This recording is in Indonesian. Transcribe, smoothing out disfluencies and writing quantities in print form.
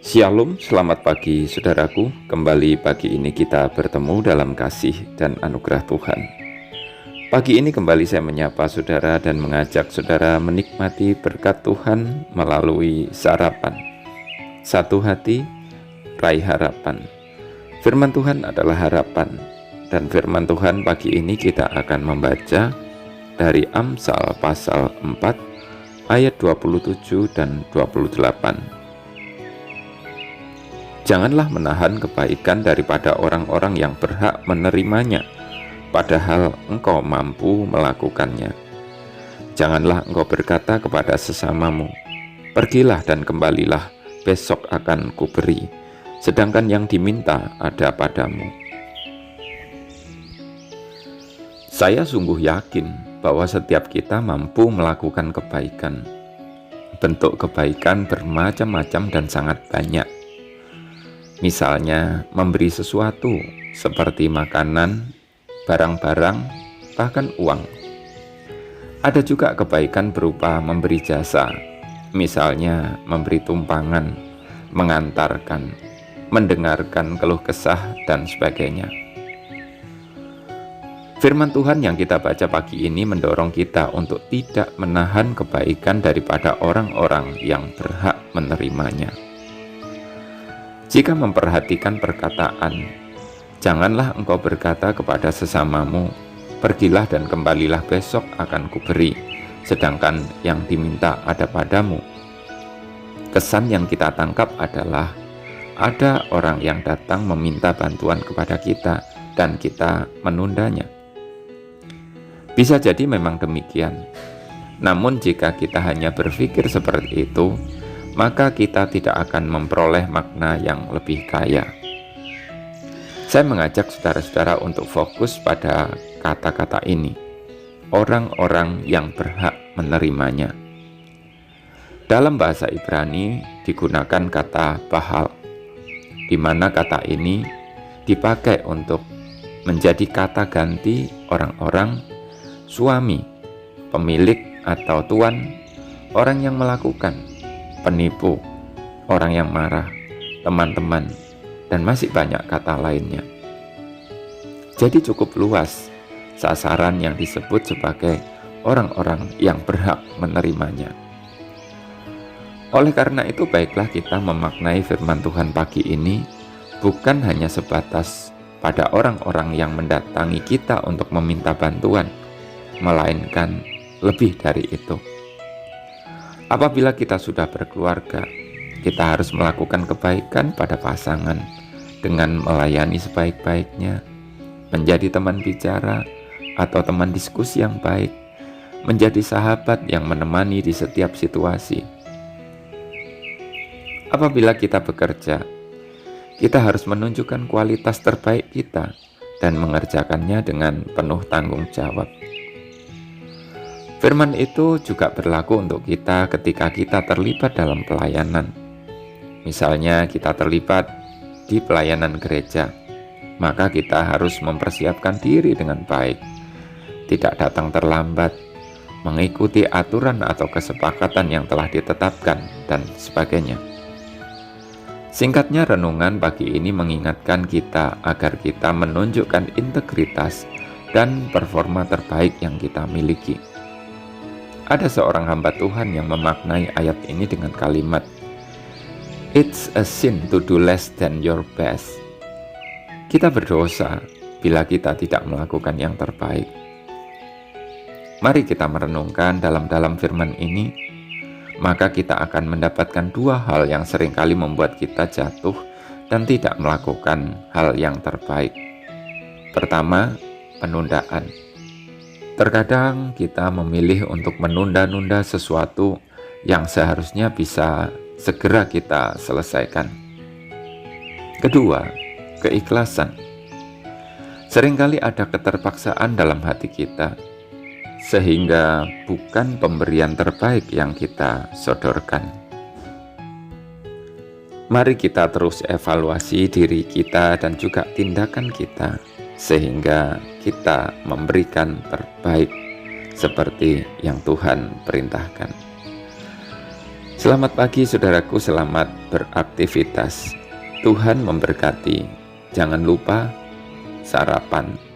Shalom, selamat pagi saudaraku. Kembali pagi ini kita bertemu dalam kasih dan anugerah Tuhan. Pagi ini kembali saya menyapa saudara dan mengajak saudara menikmati berkat Tuhan melalui sarapan. Satu hati, raih harapan. Firman Tuhan adalah harapan, dan firman Tuhan pagi ini kita akan membaca dari Amsal pasal 4 ayat 27 dan 28. Janganlah menahan kebaikan daripada orang-orang yang berhak menerimanya, padahal engkau mampu melakukannya. Janganlah engkau berkata kepada sesamamu, pergilah dan kembalilah, besok akan kuberi, sedangkan yang diminta ada padamu. Saya sungguh yakin bahwa setiap kita mampu melakukan kebaikan. Bentuk kebaikan bermacam-macam dan sangat banyak. Misalnya memberi sesuatu seperti makanan, barang-barang, bahkan uang. Ada juga kebaikan berupa memberi jasa, misalnya memberi tumpangan, mengantarkan, mendengarkan keluh kesah, dan sebagainya. Firman Tuhan yang kita baca pagi ini mendorong kita untuk tidak menahan kebaikan daripada orang-orang yang berhak menerimanya. Jika memperhatikan perkataan, janganlah engkau berkata kepada sesamamu, pergilah dan kembalilah, besok akan kuberi, sedangkan yang diminta ada padamu. Kesan yang kita tangkap adalah ada orang yang datang meminta bantuan kepada kita dan kita menundanya. Bisa jadi memang demikian. Namun jika kita hanya berpikir seperti itu, maka kita tidak akan memperoleh makna yang lebih kaya. Saya mengajak saudara-saudara untuk fokus pada kata-kata ini, orang-orang yang berhak menerimanya. Dalam bahasa Ibrani digunakan kata bahal, di mana kata ini dipakai untuk menjadi kata ganti orang-orang suami, pemilik atau tuan, orang yang melakukan, penipu, orang yang marah, teman-teman, dan masih banyak kata lainnya. Jadi cukup luas sasaran yang disebut sebagai orang-orang yang berhak menerimanya. Oleh karena itu, baiklah kita memaknai firman Tuhan pagi ini bukan hanya sebatas pada orang-orang yang mendatangi kita untuk meminta bantuan, melainkan lebih dari itu. Apabila kita sudah berkeluarga, kita harus melakukan kebaikan pada pasangan dengan melayani sebaik-baiknya, menjadi teman bicara atau teman diskusi yang baik, menjadi sahabat yang menemani di setiap situasi. Apabila kita bekerja, kita harus menunjukkan kualitas terbaik kita dan mengerjakannya dengan penuh tanggung jawab. Firman itu juga berlaku untuk kita ketika kita terlibat dalam pelayanan. Misalnya kita terlibat di pelayanan gereja, maka kita harus mempersiapkan diri dengan baik, tidak datang terlambat, mengikuti aturan atau kesepakatan yang telah ditetapkan, dan sebagainya. Singkatnya, renungan pagi ini mengingatkan kita agar kita menunjukkan integritas dan performa terbaik yang kita miliki. Ada seorang hamba Tuhan yang memaknai ayat ini dengan kalimat, "It's a sin to do less than your best." Kita berdosa bila kita tidak melakukan yang terbaik. Mari kita merenungkan dalam firman ini, maka kita akan mendapatkan dua hal yang seringkali membuat kita jatuh dan tidak melakukan hal yang terbaik. Pertama, penundaan. Terkadang kita memilih untuk menunda-nunda sesuatu yang seharusnya bisa segera kita selesaikan. Kedua, keikhlasan. Seringkali ada keterpaksaan dalam hati kita, sehingga bukan pemberian terbaik yang kita sodorkan. Mari kita terus evaluasi diri kita dan juga tindakan kita, sehingga kita memberikan terbaik seperti yang Tuhan perintahkan. Selamat pagi saudaraku, selamat beraktivitas. Tuhan memberkati. Jangan lupa sarapan.